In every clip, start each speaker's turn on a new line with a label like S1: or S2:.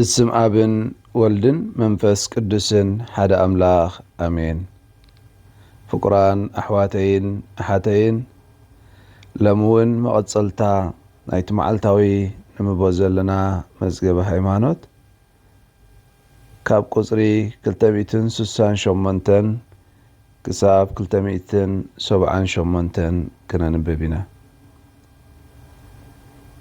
S1: بسم آبن ولدن منفس قدسن حدا أملاخ أمين فقران أحواتين أحاتين لمون مقصلتا نايت معلتاوي نمبوزل لنا مزقبة هايمانوت كاب قصري كلتميتن سوسان شومنتن كساب كلتميتن سبعان شومنتن كنا نببنا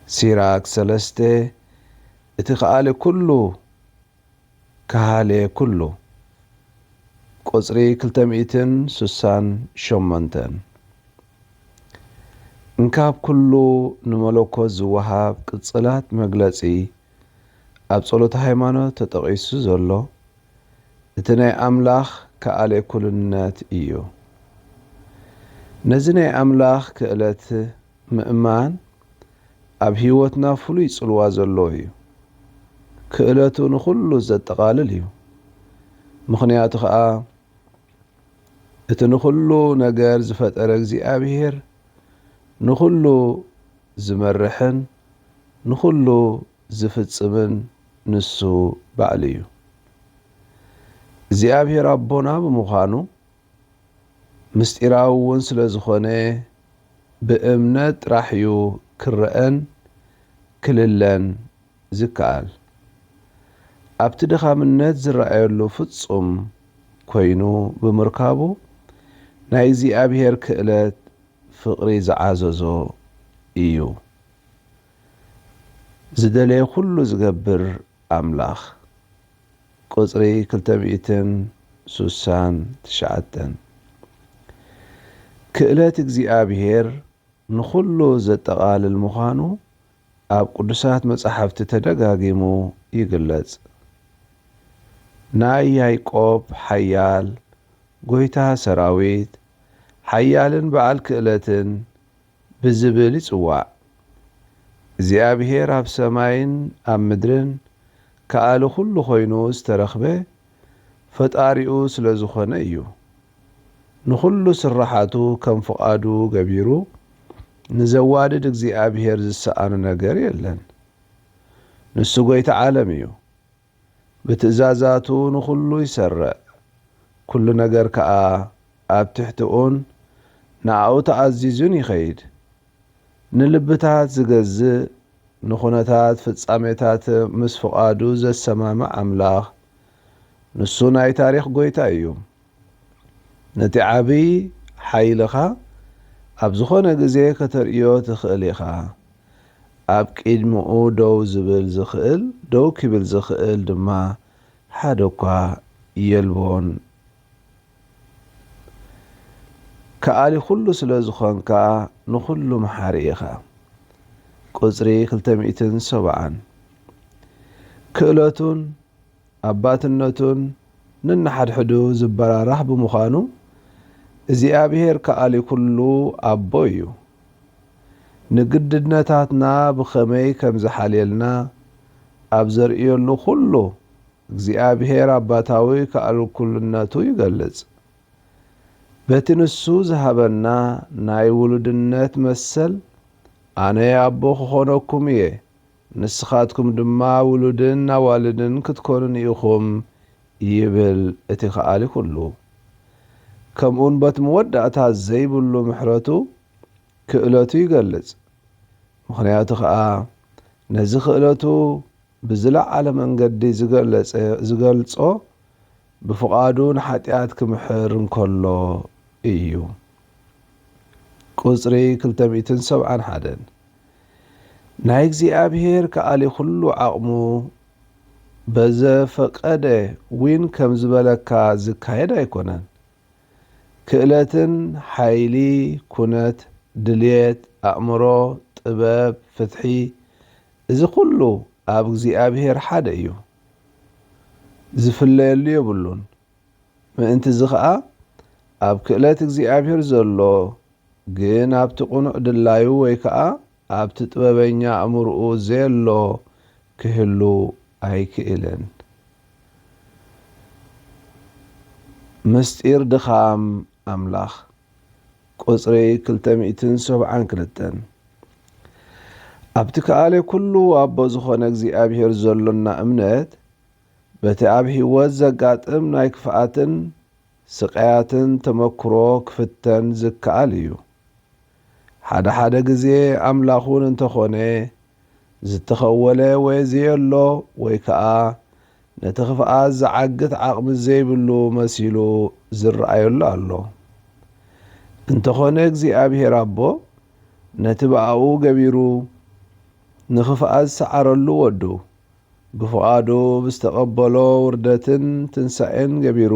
S1: سيراك سلسته اتخالي كله كهالي كله قصري كلتميتن سوسان شومنتن انكاب كله نملوكو زوهاب قصلات مغلصي اب صلوت ሃይማኖት ተጠቂሱ ዘሎ እቲ ናይ ኣምላኽ ከኣለ ኩልነት እዩ ነዚ ናይ ኣምላኽ ክእለት ምእማን ኣብ ህይወትና ፍሉይ ጽልዋ ዘሎ እዩ ክእለቱ ንኹሉ ዘጠቃልል እዩ ምኽንያቱ ከዓ እቲ ንኹሉ ነገር ዝፈጠረ እግዚአብሔር ንኹሉ ዝመርሕን ንኹሉ ዝፍጽምን ንሱ ባዕሉ እዩ እግዚአብሔር አቦና ብምዃኑ ምስጢራዊ እውን ስለ ዝኾነ ብእምነት ጥራሕ እዩ ክረአን ክልለን ዝከኣል ኣብቲ ድኻምነት ዝረአየሉ ፍጹም ኮይኑ ብምርካቡ ናይ እግዚአብሔር ክእለት ፍቕሪ ዝዓዘዞ እዩ ዝደለየ ኩሉ ዝገብር ኣምላኽ ቁጽሪ 269 ክእለት እግዚአብሔር ንኹሉ ዘጠቃልል ምዃኑ ኣብ ቅዱሳት መጻሕፍቲ ተደጋጊሙ ይግለጽ ናይ ያዕቆብ ሓያል ጎይታ ሰራዊት ሓያልን በዓል ክእለትን ብዝብል ይጽዋዕ እግዚአብሔር ኣብ ሰማይን ኣብ ምድርን ከኣለ ኩሉ ኮይኑ ዝተረኽበ ፈጣሪኡ ስለ ዝኾነ እዩ ንኹሉ ስራሓቱ ከም ፍቓዱ ገቢሩ ንዘዋድድ እግዚአብሔር ዝሰኣኑ ነገር የለን ንሱ ጎይታ ዓለም እዩ ብትእዛዛቱ ንኹሉ ይሰርዕ ኩሉ ነገር ከዓ ኣብ ትሕቲኡን ንዓኡ ተኣዚዙን ይኸይድ ንልብታት ዝገዝእ ንኹነታት ፍጻሜታት ምስ ፍቓዱ ዘሰማምዕ ኣምላኽ ንሱ ናይ ታሪኽ ጎይታ እዩ ነቲ ዓብይ ሓይልኻ ኣብ ዝኾነ ግዜ ከተርእዮ ትኽእል ኢኻ ኣብ ቅድሚኡ ደው ክብል ዝኽእል ድማ ሓደ እኳ የልቦን ከኣሊ ኩሉ ስለ ዝኾንካ ንኹሉ መሓሪ ኢኻ ቁጽሪ 270 ክእለቱን ኣባትነቱን ንናሓድሕዱ ዝበራራሕ ብምዃኑ እግዚአብሔር ከኣሊ ኩሉ ኣቦ እዩ ንግድድነታትና ብኸመይ ከም ዝሓልየልና ኣብ ዘርእየሉ ኩሉ እግዚአብሔር ኣባታዊ ከኣሊ ኩልነቱ ይገልጽ በቲ ንሱ ዝሃበና ናይ ውሉድነት መሰል ኣነ ኣቦ ክኾነኩም እየ ንስኻትኩም ድማ ውሉድን ኣዋልድን ክትኮኑን ኢኹም ይብል እቲ ከኣሊ ኩሉ ከምኡን በቲ መወዳእታ ዘይብሉ ምሕረቱ ክእለቱ ይገልጽ ምኽንያቱ ከዓ ነዚ ክእለቱ ብዝለዓለ መንገዲ ዝገልጾ ብፍቓዱ ንኃጢአት ክምሕር እንከሎ እዩ ቁጽሪ 271 ናይ እግዚአብሔር ከኣሊ ኩሉ ዓቕሙ በዘፈቀደ ዊን ከም ዝበለካ ዝካየድ ኣይኮነን ክእለትን ሓይሊ ኩነት ድልየት ኣእምሮ ጥበብ ፍትሒ እዚ ኩሉ ኣብ እግዚአብሔር ሓደ እዩ ዝፍለየሉ የብሉን ምእንቲ እዚ ከዓ ኣብ ክእለት እግዚአብሔር ዘሎ ግን ኣብቲ ቁኑዕ ድላዩ ወይ ከዓ ኣብቲ ጥበበኛ ኣእምርኡ ዘየሎ ክህሉ ኣይክእልን ምስጢር ድኻም ኣምላኽ ቁጽሪ 272 ኣብቲ ከኣለ ኩሉ ኣቦ ዝኾነ እግዚኣብሔር ዘሎና እምነት በቲ ኣብ ህይወት ዘጋጥም ናይ ክፍኣትን ስቃያትን ተመክሮ ክፍተን ዝከኣል እዩ። ሓደ ሓደ ግዜ ኣምላኹን እንተኾነ ዝተኸወለ ወይ ዘየሎ ወይ ከዓ ነቲ ክፍኣት ዝዓግት ዓቕሚ ዘይብሉ መሲሉ ዝረኣየሉ ኣሎ። እንተኾነ እግዚኣብሔር ኣቦ ነቲ ብኣብኡ ገቢሩ ንኽፍኣት ዝሰዓረሉ ወዱ ብፍቓዱ ብዝተቐበሎ ውርደትን ትንሣኤን ገቢሩ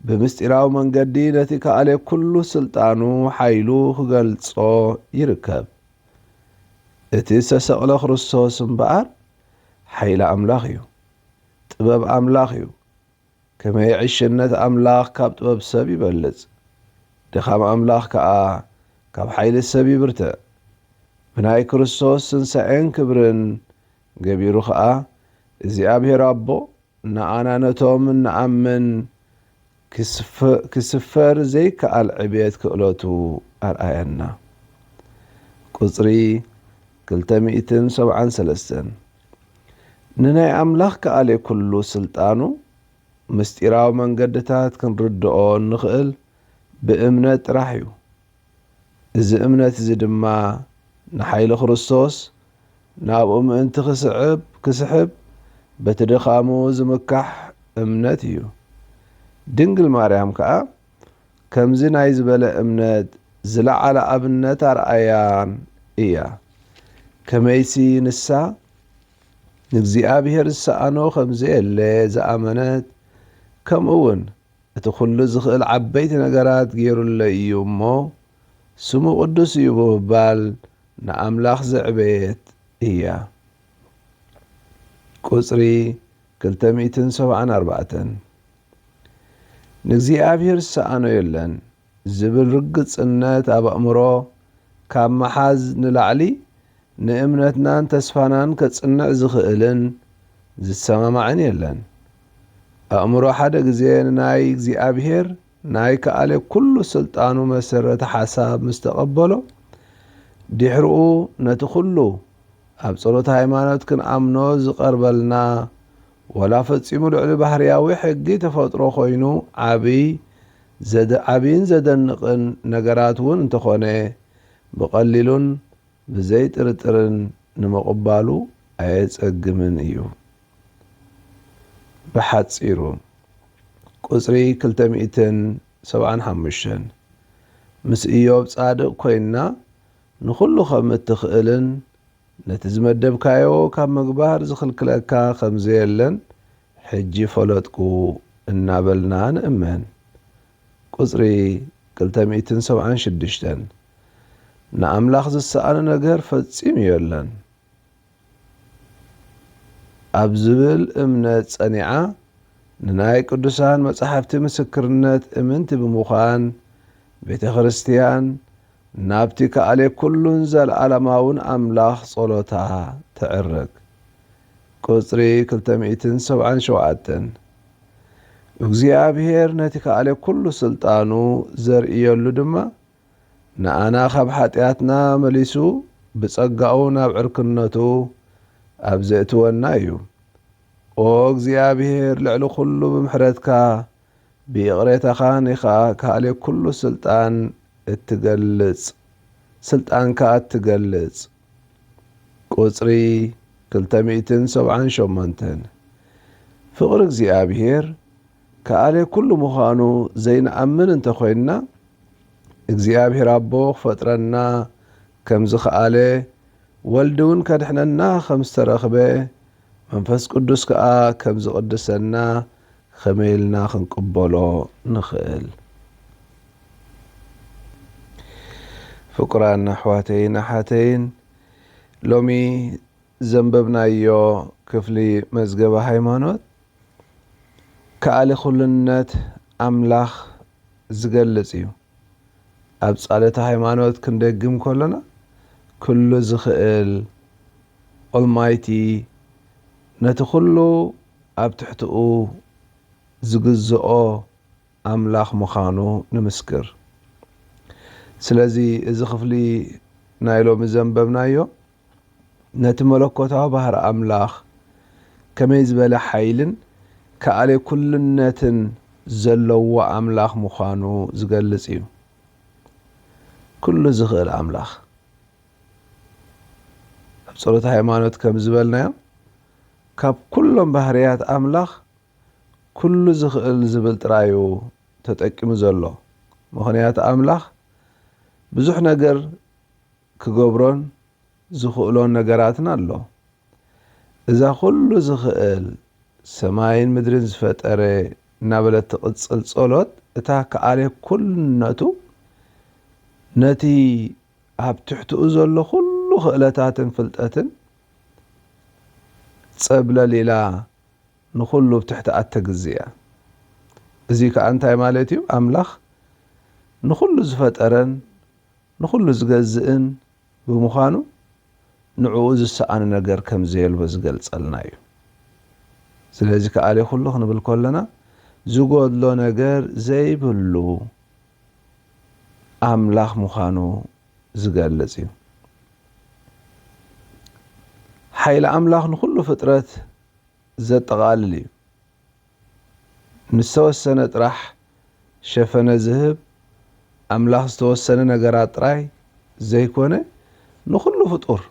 S1: ብምስጢራዊ መንገዲ ነቲ ከኣለ ኩሉ ስልጣኑ ሓይሉ ክገልጾ ይርከብ። እቲ ዝተሰቕለ ክርስቶስ እምበኣር ሓይሊ ኣምላኽ እዩ፣ ጥበብ ኣምላኽ እዩ። ከመይ ዕሽነት ኣምላኽ ካብ ጥበብ ሰብ ይበልጽ፣ ድኻም ኣምላኽ ከዓ ካብ ሓይሊ ሰብ ይብርትዕ። ብናይ ክርስቶስ ትንሣኤን ክብርን ገቢሩ ከዓ እግዚኣብሔር ኣቦ ንኣና ነቶም ንኣምን ክስፈር ዘይከኣል ዕብየት ክእለቱ ኣርኣየና። ቁጽሪ 273 ንናይ ኣምላኽ ከኣለ ኩሉ ስልጣኑ ምስጢራዊ መንገድታት ክንርድኦ ንኽእል ብእምነት ጥራሕ እዩ። እዚ እምነት እዚ ድማ ንሓይሊ ክርስቶስ ናብኡ ምእንቲ ክስሕብ በቲ ድኻሙ ዝምካሕ እምነት እዩ። ድንግል ማርያም ከዓ ከምዚ ናይ ዝበለ እምነት ዝለዓለ ኣብነት ኣርኣያን እያ። ከመይሲ ንሳ ንእግዚኣብሔር ዝሰኣኖ ከምዘየለ ዝኣመነት ከምኡውን እቲ ኩሉ ዝኽእል ዓበይቲ ነገራት ገይሩለ እዩ እሞ ስሙ ቅዱስ እዩ ብምባል ንኣምላኽ ዘዕበየት እያ። ቁጽሪ 274 ንእግዚኣብሔር ዝሰኣኖ የለን ዝብል ርግጽነት ኣብ ኣእምሮ ካብ መሓዝ ንላዕሊ ንእምነትናን ተስፋናን ከጽንዕ ዝኽእልን ዝሰማማዕን የለን። ኣእምሮ ሓደ ግዜ ንናይ እግዚኣብሔር ናይ ከኣለ ኩሉ ስልጣኑ መሰረተ ሓሳብ ምስ ተቐበሎ ድሕሪኡ ነቲ ኩሉ ኣብ ጸሎት ሃይማኖት ክንኣምኖ ዝቐርበልና ወላ ፈጺሙ ልዕሊ ባህርያዊ ሕጊ ተፈጥሮ ኮይኑ ዓብይን ዘደንቕን ነገራት እውን እንተኾነ ብቐሊሉን ብዘይ ጥርጥርን ንምቕባሉ ኣየጸግምን እዩ። ብሓጺሩ ቁጽሪ 275 ምስ ኢዮብ ጻድቕ ኮይንና ንኹሉ ከም እትኽእልን ነቲ ዝመደብካዮ ካብ ምግባር ዝኽልክለካ ከምዘየለን ሕጂ ፈለጥኩ እናበልና ንእመን። ቁጽሪ 276 ንኣምላኽ ዝሰኣነ ነገር ፈጺሙ የለን ኣብ ዝብል እምነት ጸኒዓ ንናይ ቅዱሳን መጻሕፍቲ ምስክርነት እምንቲ ብምዃን ቤተ ክርስቲያን ናብቲ ከኣለ ኩሉን ዘለዓለማውን ኣምላኽ ጸሎታ ትዕርግ። ቁጽሪ 277 እግዚኣብሔር ነቲ ከኣለ ኩሉ ስልጣኑ ዘርእየሉ ድማ ንኣና ካብ ኃጢኣትና መሊሱ ብጸጋኡ ናብ ዕርክነቱ ኣብ ዘእትወና እዩ። ኦ እግዚኣብሔር ልዕሊ ኩሉ ብምሕረትካ ብይቕሬታኻ ኒኻ ከኣለ ኩሉ ስልጣንካ እትገልጽ። ቁጽሪ 278 ፍቕሪ እግዚኣብሔር ከኣለ ኩሉ ምዃኑ ዘይንኣምን እንተኾይንና እግዚኣብሔር ኣቦ ክፈጥረና ከም ዝኸኣለ ወልዲ እውን ከድሕነና ከም ዝተረኽበ መንፈስ ቅዱስ ከዓ ከም ዝቕድሰና ከመይ ኢልና ክንቅበሎ ንኽእል? ፍቁራን ኣሕዋተይን ኣሓተይን ሎሚ ዘንበብናዮ ክፍሊ መዝገበ ሃይማኖት ከኣለ ኩልነት ኣምላኽ ዝገልጽ እዩ። ኣብ ጻልታ ሃይማኖት ክንደግም ከለና ኩሉ ዝኽእል ኦልማይቲ ነቲ ኩሉ ኣብ ትሕቲኡ ዝግዝኦ ኣምላኽ ምዃኑ ንምስክር። ስለዚ እዚ ክፍሊ ናይ ሎሚ ዘንበብናዮ ነቲ መለኮታዊ ባህሪ ኣምላኽ ከመይ ዝበለ ሓይልን ከኣለ ኩልነትን ዘለዎ ኣምላኽ ምዃኑ ዝገልጽ እዩ። ኩሉ ዝኽእል ኣምላኽ ኣብ ጸሎት ሃይማኖት ከም ዝበልናዮ ካብ ኩሎም ባህርያት ኣምላኽ ኩሉ ዝኽእል ዝብል ጥራዩ ተጠቂሙ ዘሎ። ምኽንያቱ ኣምላኽ ብዙሕ ነገር ክገብሮን ዝኽእሎን ነገራትን ኣሎ። እዛ ኩሉ ዝኽእል ሰማይን ምድርን ዝፈጠረ እናበለት ትቕጽል ጸሎት እታ ከኣለ ኩልነቱ ነቲ ኣብ ትሕቲኡ ዘሎ ኩሉ ክእለታትን ፍልጠትን ጸብለል ኢላ ንኹሉ ብትሕቲ ኣተግዝእያ። እዚ ከዓ እንታይ ማለት እዩ? ኣምላኽ ንኹሉ ዝፈጠረን ንኹሉ ዝገዝእን ብምዃኑ ንዕኡ ዝሰኣን ነገር ከም ዘየልዎ ዝገልጸልና እዩ። ስለዚ ከኣለ ኩሉ ክንብል ከለና ዝጎድሎ ነገር ዘይብሉ ኣምላኽ ምዃኑ ዝገልጽ እዩ። ሓይሊ ኣምላኽ ንኹሉ ፍጥረት ዘጠቓልል እዩ። ንዝተወሰነ ጥራሕ ሸፈነ ዝህብ ኣምላኽ ዝተወሰነ ነገራት ጥራይ ዘይኮነ ንኹሉ ፍጡር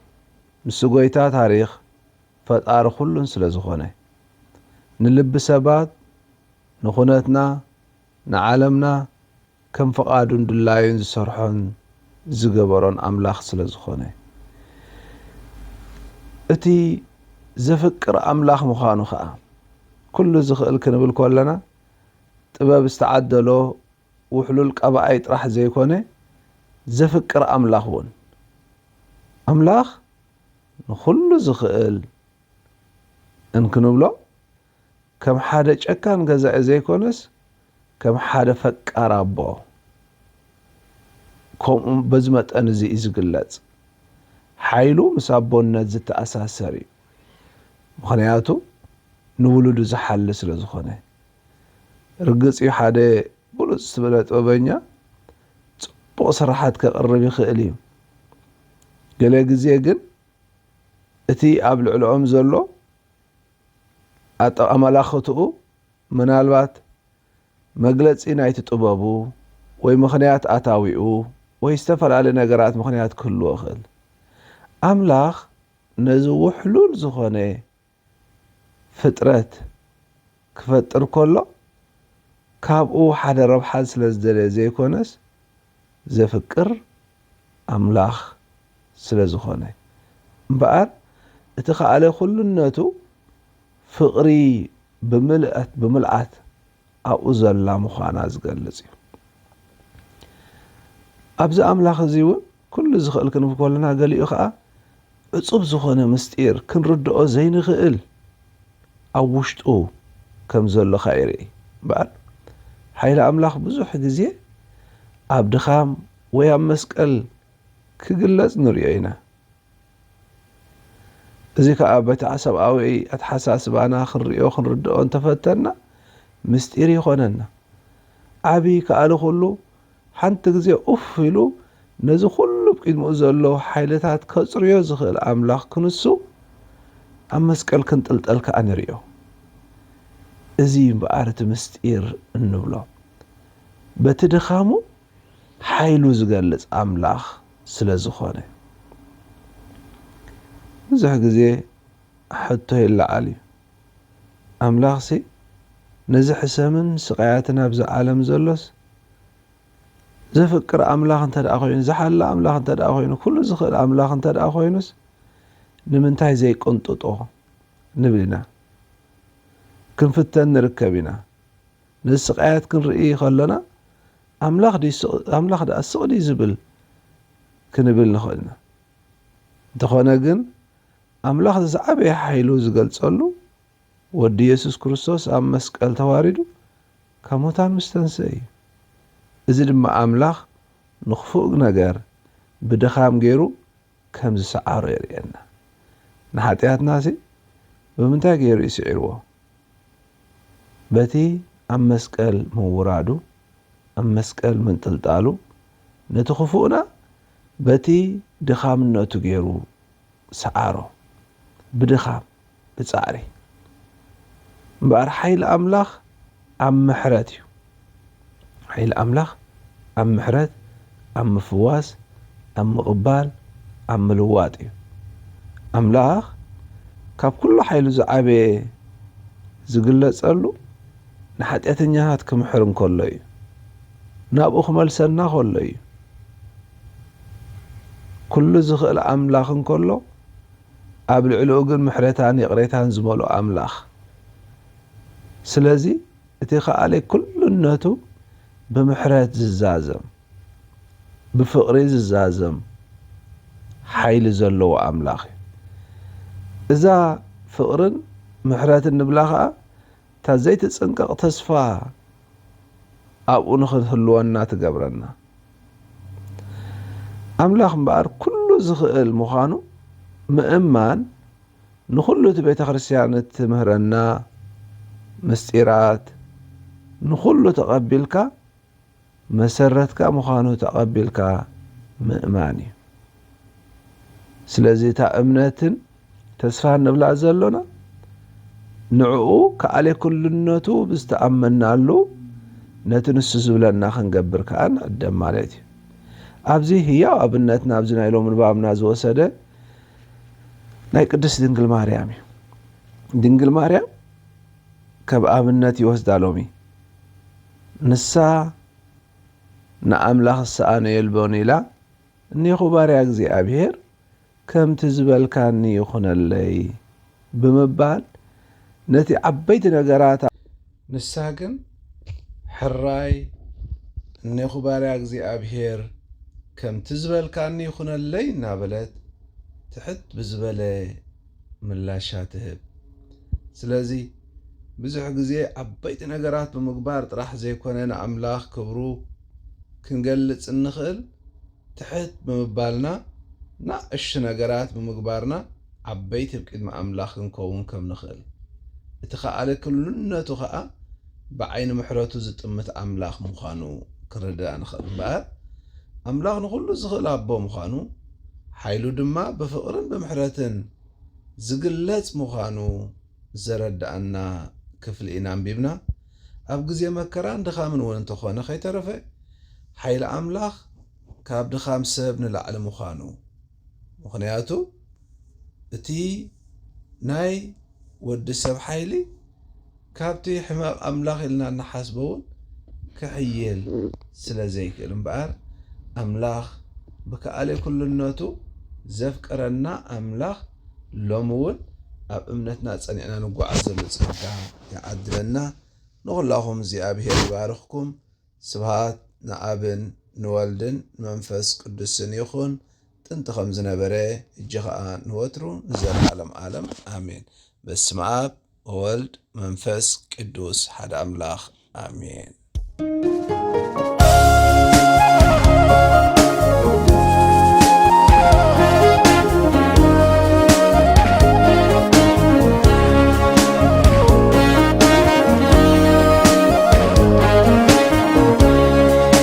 S1: ምስ ጎይታ ታሪኽ ፈጣሪ ኩሉን ስለ ዝኾነ ንልቢ ሰባት ንኹነትና ንዓለምና ከም ፈቓዱን ድላዩን ዝሰርሖን ዝገበሮን ኣምላኽ ስለ ዝኾነ እቲ ዘፍቅር ኣምላኽ ምዃኑ ከዓ ኩሉ ዝኽእል ክንብል ከለና ጥበብ ዝተዓደሎ ውሕሉል ቀባኣይ ጥራሕ ዘይኮነ ዘፍቅር ኣምላኽ እውን ኣምላኽ ንኹሉ ዝኽእል እንክንብሎ ከም ሓደ ጨካን ገዛኢ ዘይኮነስ ከም ሓደ ፈቃር ኣቦ ከምኡ በዚ መጠን እዚ እዩ ዝግለጽ። ሓይሉ ምስ ኣቦነት ዝተኣሳሰር እዩ። ምኽንያቱ ንውሉዱ ዝሓሊ ስለ ዝኾነ ርግጽ እዩ ሓደ ብሉፅ ዝበለ ጥበበኛ ጽቡቕ ስራሓት ከቕርብ ይኽእል እዩ። ገለ ግዜ ግን እቲ ኣብ ልዕሊኦም ዘሎ ኣመላኽትኡ ምናልባት መግለጺ ናይቲ ጥበቡ ወይ ምኽንያት ኣታዊኡ ወይ ዝተፈላለዩ ነገራት ምኽንያት ክህልዎ ይኽእል። ኣምላኽ ነዚ ውሕሉል ዝኾነ ፍጥረት ክፈጥር ከሎ ካብኡ ሓደ ረብሓ ስለ ዝደለየ ዘይኮነስ ዘፍቅር ኣምላኽ ስለ ዝኾነ እምበኣር እቲ ከኣለ ኩልነቱ ፍቕሪ ብምልኣት ኣብኡ ዘላ ምዃና ዝገልጽ እዩ። ኣብዚ ኣምላኽ እዚ እውን ኩሉ ዝኽእል ክንብል ከለና ገሊኡ ከዓ ዕጹብ ዝኾነ ምስጢር ክንርድኦ ዘይንኽእል ኣብ ውሽጡ ከም ዘሎ ኸ የርኢ እምበኣር ሓይሊ ኣምላኽ ብዙሕ ግዜ ኣብ ድኻም ወይ ኣብ መስቀል ክግለጽ ንሪኦ ኢና። እዚ ከዓ በቲ ሰብኣዊ ኣተሓሳስባና ክንሪኦ ክንርድኦ እንተፈተና ምስጢር ይኾነና። ዓብዪ ከኣለ ኩሉ ሓንቲ ግዜ ኡፍ ኢሉ ነዚ ኩሉ ብቅድሚኡ ዘሎ ሓይልታት ከጽርዮ ዝኽእል ኣምላኽ ክንሱ ኣብ መስቀል ክንጥልጠል ከዓ ንሪኦ። እዚ እምበኣር እቲ ምስጢር እንብሎ በቲ ድኻሙ ሓይሉ ዝገልጽ ኣምላኽ ስለ ዝኾነ ብዙሕ ግዜ ሕቶ ይለዓል እዩ። ኣምላኽሲ ነዚ ሕሰምን ስቃያትን ኣብዚ ዓለም ዘሎስ ዘፍቅር ኣምላኽ እንተ ደኣ ኮይኑ ዝሓሊ ኣምላኽ እንተ ደኣ ኮይኑ ኩሉ ዝኽእል ኣምላኽ እንተ ደኣ ኮይኑስ ንምንታይ ዘይቆንጥጦ ንብል ኢና ክንፍተን ንርከብ ኢና። ነዚ ስቃያት ክንርኢ ከለና ኣምላኽ ደኣ ስቕዲ ዝብል ክንብል ንኽእል ኢና። እንተኾነ ግን ኣምላኽ ዝዓበየ ሓይሉ ዝገልጸሉ ወዲ ኢየሱስ ክርስቶስ ኣብ መስቀል ተዋሪዱ ካብ ሙታን ምስ ተንሥአ እዩ። እዚ ድማ ኣምላኽ ንኽፉእ ነገር ብድኻም ገይሩ ከም ዝሰዓሮ የርእየና። ንኃጢአትናሲ ብምንታይ ገይሩ ይስዒርዎ? በቲ ኣብ መስቀል ምውራዱ ኣብ መስቀል ምንጥልጣሉ ነቲ ክፉእና በቲ ድኻምነቱ ገይሩ سعارو بدخام بتصاري بار حيل أملاخ أم محرتي حيل أملاخ أم محرت أم مفواس أم مقبال أم ملواتي أملاخ كاب كل حيل زعابي ዝግለጸሉ ንኃጢአተኛታት ክምሕር እንከሎ እዩ ናብኡ ክመልሰና ከሎ እዩ ኩሉ ዝኽእል ኣምላኽ እንከሎ ኣብ ልዕሊኡ ግን ምሕረታን ይቕሬታን ዝመልኦ ኣምላኽ ስለዚ እቲ ኸኣለይ ኩልነቱ ብምሕረት ዝዛዘም ብፍቕሪ ዝዛዘም ሓይሊ ዘለዎ ኣምላኽ እዩ እዛ ፍቕርን ምሕረትን ንብላ ኸዓ እታ ዘይትፅንቀቕ ተስፋ ኣብኡ ንኽህልወና ትገብረና ኣምላኽ እምበኣር ኩሉ ዝኽእል ምዃኑ ምእማን ንኹሉ እቲ ቤተ ክርስቲያን እትምህረና ምስጢራት ንኹሉ ተቐቢልካ መሰረትካ ምዃኑ ተቐቢልካ ምእማን እዩ ስለዚ እታ እምነትን ተስፋን ንብላ ዘሎና ንዕኡ ከኣለ ኩልነቱ ብዝተኣመናሉ ነቲ ንሱ ዝብለና ክንገብር ከዓ ንዕደም ማለት እዩ ኣብዚ ህያው ኣብነት ናብዚ ናይ ሎሚ ንባብና ዝወሰደ ናይ ቅድስት ድንግል ማርያም እዩ ድንግል ማርያም ካብ ኣብነት ይወስዳ ሎሚ ንሳ ንኣምላኽ ሰኣነ የልቦን ኢላ እኒኹ ባርያ እግዚኣብሔር ከምቲ ዝበልካኒ ይኹነለይ ብምባል ነቲ ዓበይቲ ነገራት ንሳ ግን ሕራይ እኒኹ ባርያ እግዚኣብሔር ከምቲ ዝበልካኒ ይኹነለይ እናበለት ትሕት ብዝበለ ምላሻ ትህብ ስለዚ ብዙሕ ግዜ ዓበይቲ ነገራት ብምግባር ጥራሕ ዘይኮነ ንኣምላኽ ክብሩ ክንገልጽ እንኽእል ትሕት ብምባልና ንኣሽቱ ነገራት ብምግባርና ዓበይቲ ብቅድሚ ኣምላኽ ክንከውን ከም ንኽእል እቲ ኸኣለ ኩልነቱ ኸዓ ብዓይኒ ምሕረቱ ዝጥምት ኣምላኽ ምዃኑ ክርዳእ ንኽእል እምበኣር ኣምላኽ ንኹሉ ዝኽእል ኣቦ ምዃኑ ሓይሉ ድማ ብፍቕርን ብምሕረትን ዝግለጽ ምዃኑ ዘረዳእና ክፍሊ ኢና አንቢብና ኣብ ግዜ መከራን ድኻምን እውን እንተኾነ ከይተረፈ ሓይሊ ኣምላኽ ካብ ድኻም ሰብ ንላዕሊ ምዃኑ ምኽንያቱ እቲ ናይ ወዲ ሰብ ሓይሊ ካብቲ ሕማቕ ኣምላኽ ኢልና እናሓስቦ እውን ክሕይል ስለ ዘይክእል እምበኣር ኣምላኽ ብከኣለ ኩልነቱ ዘፍቀረና ኣምላኽ ሎሚ እውን ኣብ እምነትና ጸኒዕና ንጓዓዘሉ ጸጋ ይዓድለና ንኹላኹም እግዚኣብሔር ይባርኽኩም ስብሃት ንኣብን ንወልድን መንፈስ ቅዱስን ይኹን ጥንቲ ከም ዝነበረ እጂ ኸዓ ንወትሩ ንዘለዓለም ዓለም ኣሜን በስመ አብ ወወልድ መንፈስ ቅዱስ ሓደ ኣምላኽ ኣሜን